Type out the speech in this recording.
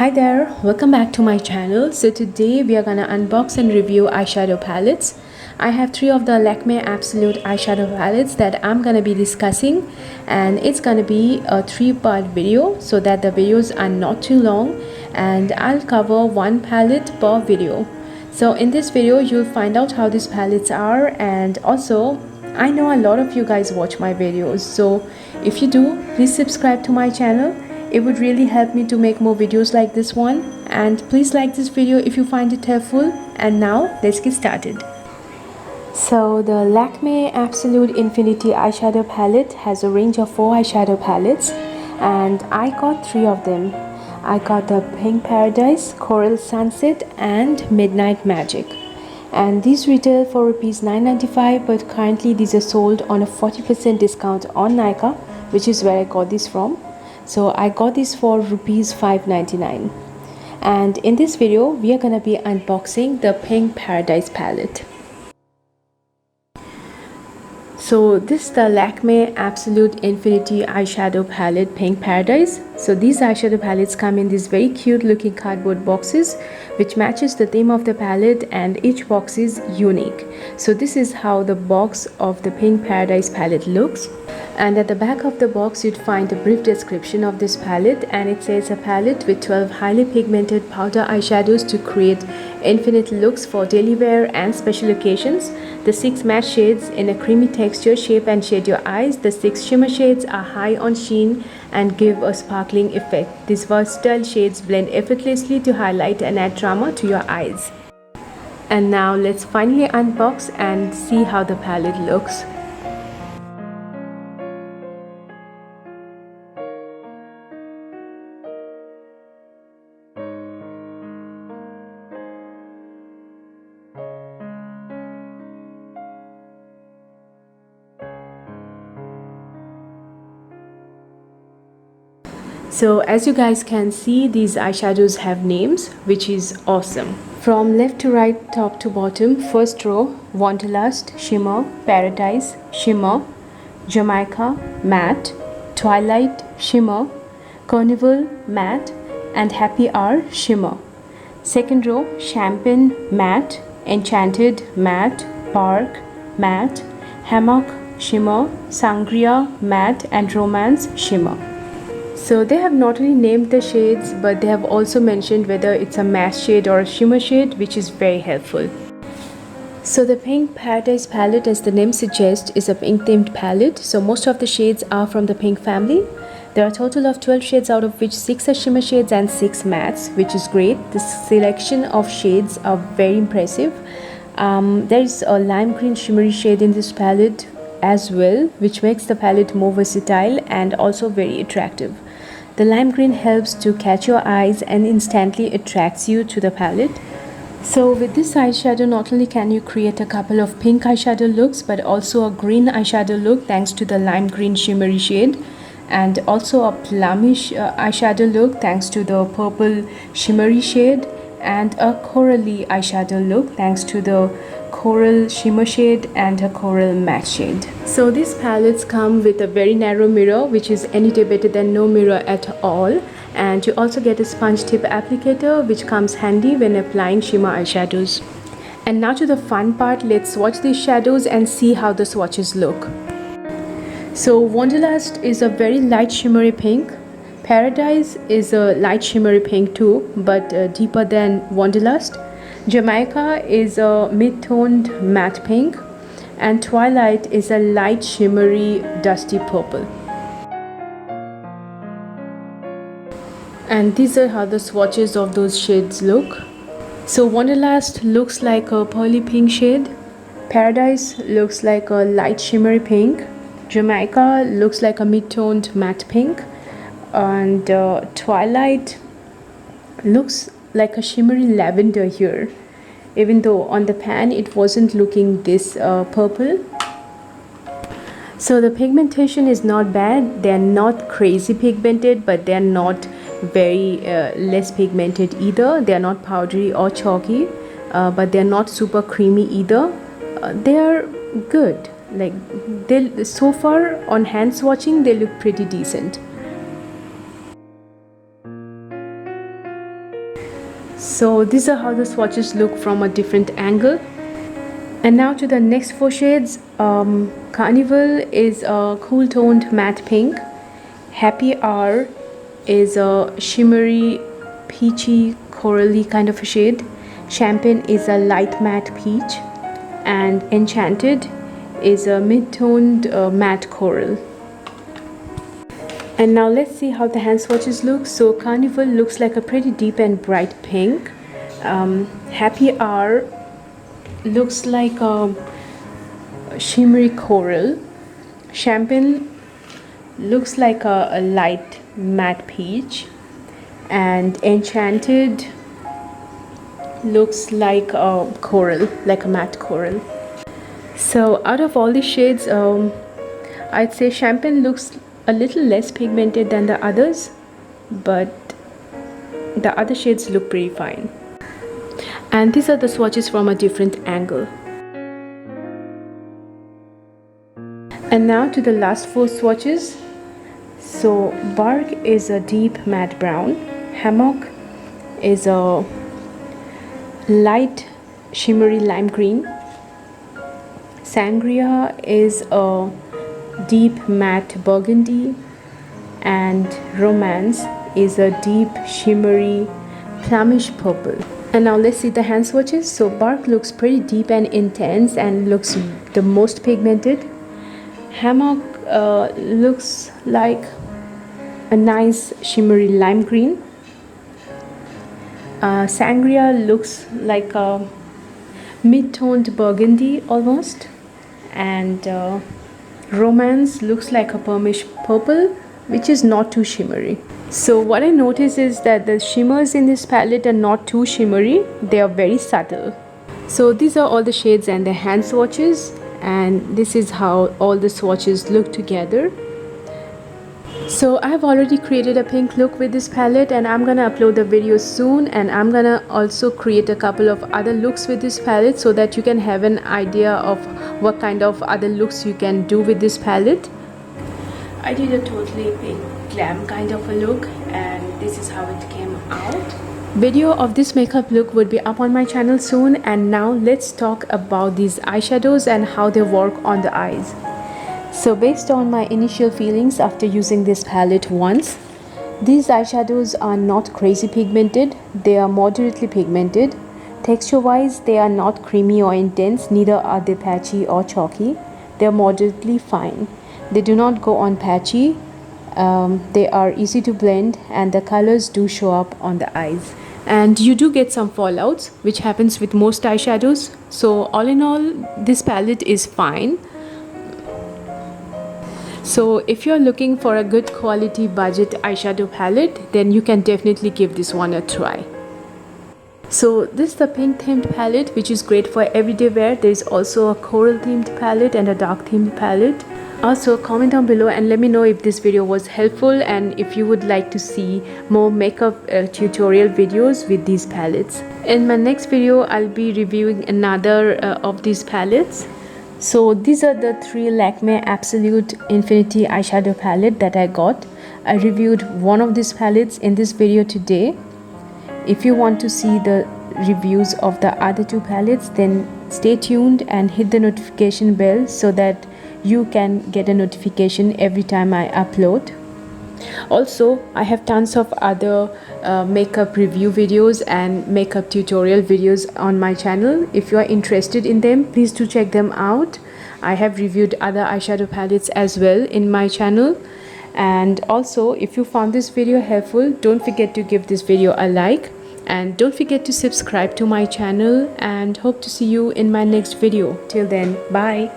Hi there, welcome back to my channel. So today we are gonna unbox and review eyeshadow palettes. I have three of the Lakme Absolute eyeshadow palettes that I'm gonna be discussing, and it's gonna be a three-part video so that the videos are not too long, and I'll cover one palette per video. So in this video you'll find out how these palettes are, and also I know a lot of you guys watch my videos, so if you do, please subscribe to my channel. It would really help me to make more videos like this one, and please like this video if you find it helpful. And now let's get started. So the Lakme Absolute Infinity eyeshadow palette has a range of 4 eyeshadow palettes, and I got 3 of them. I got the Pink Paradise, Coral Sunset and Midnight Magic, and these retail for rupees 9.95, but currently these are sold on a 40% discount on Nykaa, which is where I got this from. So I got this for rupees 5.99, and in this video we are gonna be unboxing the Pink Paradise palette. So this is the Lakme Absolute Infinity eyeshadow palette Pink Paradise. So these eyeshadow palettes come in these very cute looking cardboard boxes which matches the theme of the palette, and each box is unique. So this is how the box of the Pink Paradise palette looks, and at the back of the box you'd find a brief description of this palette, and it says a palette with 12 highly pigmented powder eyeshadows to create infinite looks for daily wear and special occasions. The 6 matte shades in a creamy texture shape and shade your eyes. The 6 shimmer shades are high on sheen and give a sparkling effect. These versatile shades blend effortlessly to highlight and add drama to your eyes. And now let's finally unbox and see how the palette looks. So as you guys can see, these eyeshadows have names, which is awesome. From left to right, top to bottom, first row, Wanderlust, Shimmer, Paradise, Shimmer, Jamaica, Matte, Twilight, Shimmer, Carnival, Matte, and Happy Hour, Shimmer. Second row, Champagne, Matte, Enchanted, Matte, Park, Matte, Hammock, Shimmer, Sangria, Matte, and Romance, Shimmer. So they have not only named the shades, but they have also mentioned whether it's a matte shade or a shimmer shade, which is very helpful. So the Pink Paradise palette, as the name suggests, is a pink themed palette. So most of the shades are from the pink family. There are a total of 12 shades, out of which 6 are shimmer shades and 6 mattes, which is great. The selection of shades are very impressive. There is a lime green shimmery shade in this palette as well, which makes the palette more versatile and also very attractive. The lime green helps to catch your eyes and instantly attracts you to the palette. So with this eyeshadow, not only can you create a couple of pink eyeshadow looks, but also a green eyeshadow look thanks to the lime green shimmery shade, and also a plumish eyeshadow look thanks to the purple shimmery shade, and a corally eyeshadow look thanks to the coral shimmer shade and a coral matte shade. So these palettes come with a very narrow mirror, which is any day better than no mirror at all, and you also get a sponge tip applicator which comes handy when applying shimmer eyeshadows. And now to the fun part, let's swatch these shadows and see how the swatches look. So Wanderlust is a very light shimmery pink. Paradise is a light shimmery pink too, but deeper than Wanderlust. Jamaica is a mid-toned matte pink, and Twilight is a light shimmery dusty purple. And these are how the swatches of those shades look. So Wanderlust looks like a pearly pink shade, Paradise looks like a light shimmery pink, Jamaica looks like a mid-toned matte pink, and Twilight looks like a shimmery lavender here, even though on the pan it wasn't looking this purple. So the pigmentation is not bad. They're not crazy pigmented, but they're not very less pigmented either. They're not powdery or chalky, but they're not super creamy either. They're good. Like, they so far on hand swatching they look pretty decent. So these are how the swatches look from a different angle. And now to the next 4 shades. Carnival is a cool toned matte pink. Happy Hour is a shimmery peachy corally kind of a shade. Champagne is a light matte peach, and Enchanted is a mid-toned matte coral. And now let's see how the hand swatches look. So Carnival looks like a pretty deep and bright pink. Happy Hour looks like a shimmery coral. Champagne looks like a light matte peach, and Enchanted looks like a coral, like a matte coral. So out of all these shades, I'd say Champagne looks a little less pigmented than the others, but the other shades look pretty fine. And these are the swatches from a different angle. And now to the last 4 swatches. So Bark is a deep matte brown. Hammock is a light shimmery lime green. Sangria is a deep matte burgundy, and Romance is a deep shimmery plummish purple. And now let's see the hand swatches. So Bark looks pretty deep and intense and looks the most pigmented. Hammock looks like a nice shimmery lime green. Sangria looks like a mid-toned burgundy almost, and Romance looks like a plummish purple, which is not too shimmery. So what I notice is that the shimmers in this palette are not too shimmery, they are very subtle. So these are all the shades and the hand swatches, and this is how all the swatches look together. So I've already created a pink look with this palette, and I'm gonna upload the video soon, and I'm gonna also create a couple of other looks with this palette so that you can have an idea of what kind of other looks you can do with this palette. I did a totally pink glam kind of a look, and this is how it came out. Video of this makeup look would be up on my channel soon. And now let's talk about these eyeshadows and how they work on the eyes. So based on my initial feelings after using this palette once, these eyeshadows are not crazy pigmented, they are moderately pigmented. Texture wise, they are not creamy or intense, neither are they patchy or chalky. They are moderately fine. They do not go on patchy. They are easy to blend, and the colors do show up on the eyes. And you do get some fallouts, which happens with most eyeshadows. So all in all, this palette is fine. So if you're looking for a good quality budget eyeshadow palette, then you can definitely give this one a try. So this is the pink themed palette, which is great for everyday wear. There is also a coral themed palette and a dark themed palette. Also comment down below and let me know if this video was helpful, and if you would like to see more makeup tutorial videos with these palettes. In my next video, I'll be reviewing another of these palettes. So these are the 3 Lakme Absolute Infinity eyeshadow palette that I got. I reviewed one of these palettes in this video today. If you want to see the reviews of the other 2 palettes, then stay tuned and hit the notification bell so that you can get a notification every time I upload. Also, I have tons of other makeup review videos and makeup tutorial videos on my channel. If you are interested in them, please do check them out. I have reviewed other eyeshadow palettes as well in my channel. And also, if you found this video helpful, don't forget to give this video a like, and don't forget to subscribe to my channel, and hope to see you in my next video. Till then, bye.